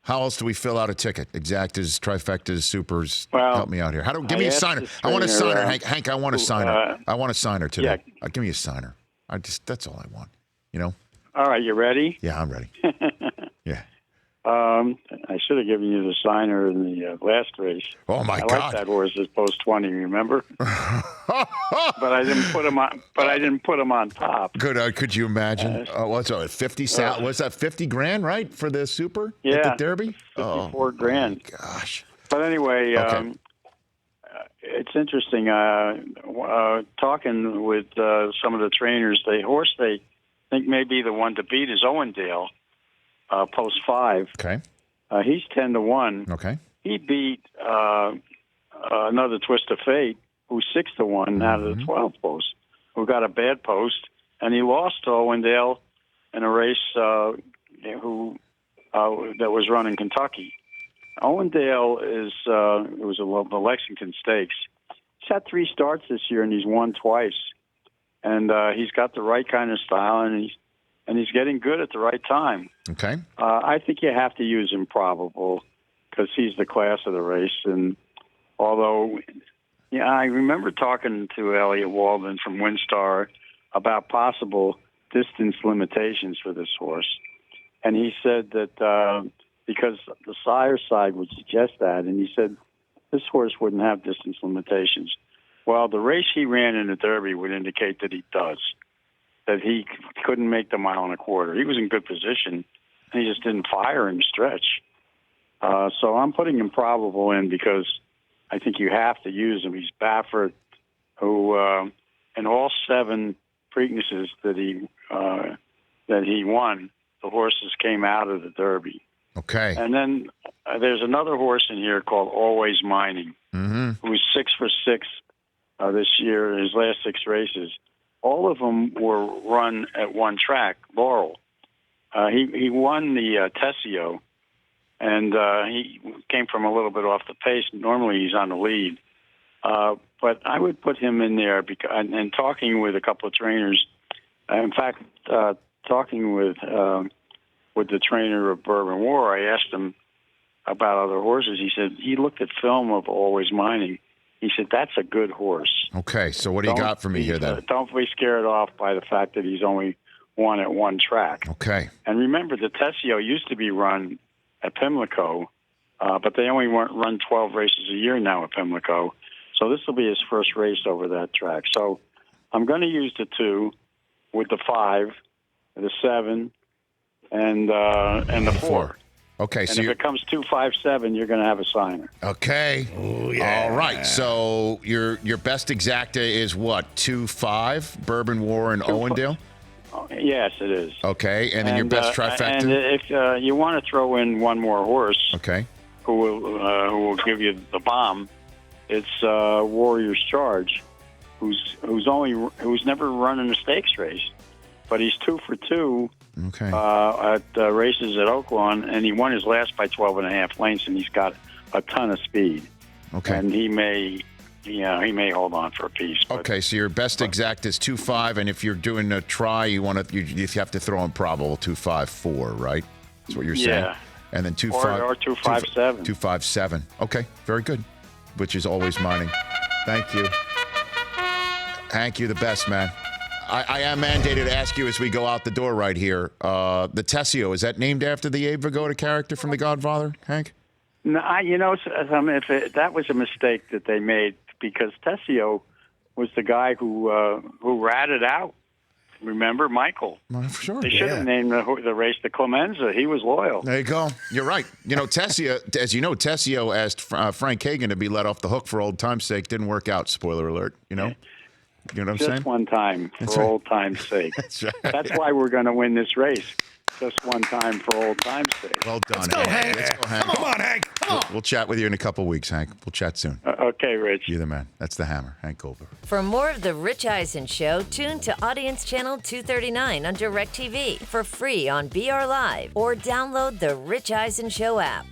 How else do we fill out a ticket? Exactas, trifectas, supers. Well, help me out here. Give me a signer. I want a signer, Hank. Hank, I want a signer. I want a signer today. Yeah. Give me a signer. That's all I want. You know? All right, you ready? Yeah, I'm ready. Yeah. I should have given you the signer in the last race. Oh my God! I like that horse as post 20. Remember? But I didn't put him on. But I didn't put him on top. Could you imagine? What's it? 50? Was that 50 grand? Right for the Super? Yeah. At the Derby. 54 grand. Gosh. But anyway, Okay. it's interesting. Talking with some of the trainers, the horse they think may be the one to beat is Owendale. Post 5. Okay. He's 10-1. Okay. He beat another Twist of Fate, who's 6-1 out of the 12th post, who got a bad post, and he lost to Owendale in a race that was run in Kentucky. Owendale it was the Lexington Stakes. He's had 3 starts this year, and he's won twice. And he's got the right kind of style, and he's getting good at the right time. Okay. I think you have to use Improbable because he's the class of the race. And although, I remember talking to Elliot Waldman from WinStar about possible distance limitations for this horse. And he said that because the sire side would suggest that, and he said this horse wouldn't have distance limitations. Well, the race he ran in the Derby would indicate that he does. That he couldn't make the 1.25 miles. He was in good position, and he just didn't fire and stretch. So I'm putting Improbable in because I think you have to use him. He's Baffert, who in all 7 Preaknesses that he won, the horses came out of the Derby. Okay. And then there's another horse in here called Always Mining, who's 6 for 6 this year in his last 6 races. All of them were run at one track, Laurel. He won the Tessio, and he came from a little bit off the pace. Normally he's on the lead. But I would put him in there because, and talking with a couple of trainers, in fact, talking with the trainer of Bourbon War, I asked him about other horses. He said he looked at film of Always Mining. He said, that's a good horse. Okay, so what do you got for me here then? Don't be scared off by the fact that he's only won at one track. Okay. And remember, the Tessio used to be run at Pimlico, but they only run 12 races a year now at Pimlico. So this will be his first race over that track. So I'm going to use the 2 with the 5, the 7, and the 4. Okay, and if it comes 2-5-7, you're going to have a signer. Okay. Oh, yeah. All right. So your best exacta is what? 2-5, Bourbon War and Owendale? Yes, it is. Okay, and then your best trifecta? And if you want to throw in one more horse, okay, who will give you the bomb, it's Warrior's Charge, who's never run in a stakes race, but he's 2 for 2. Okay. At races at Oaklawn, and he won his last by 12.5 lengths, and he's got a ton of speed. Okay. And he may hold on for a piece. Okay, so your best exact is 2-5, and if you're doing a try, you have to throw in probable 2-5-4, right? That's what you're saying. Yeah. And then 2-5 or 2-5-7. 2-5-7. Okay, very good. Which is Always Mining. Thank you. Hank, you're the best, man. I am mandated to ask you as we go out the door right here. The Tessio, is that named after the Abe Vigoda character from The Godfather, Hank? No, that was a mistake that they made because Tessio was the guy who ratted out. Remember, Michael? Well, for sure. They should have named the race the Clemenza. He was loyal. There you go. You're right. Tessio, as you know, Tessio asked Frank Hagan to be let off the hook for old time's sake. Didn't work out. Spoiler alert. You know what I'm saying? Just one time for old time's sake. That's right. That's why we're going to win this race. Just one time for old time's sake. Well done, Let's go, Hank. Let's go, Hank. Come on, Hank. Come on. We'll chat with you in a couple weeks, Hank. We'll chat soon. Okay, Rich. You're the man. That's the hammer, Hank Goldberg. For more of The Rich Eisen Show, tune to Audience Channel 239 on DirecTV for free on BR Live or download the Rich Eisen Show app.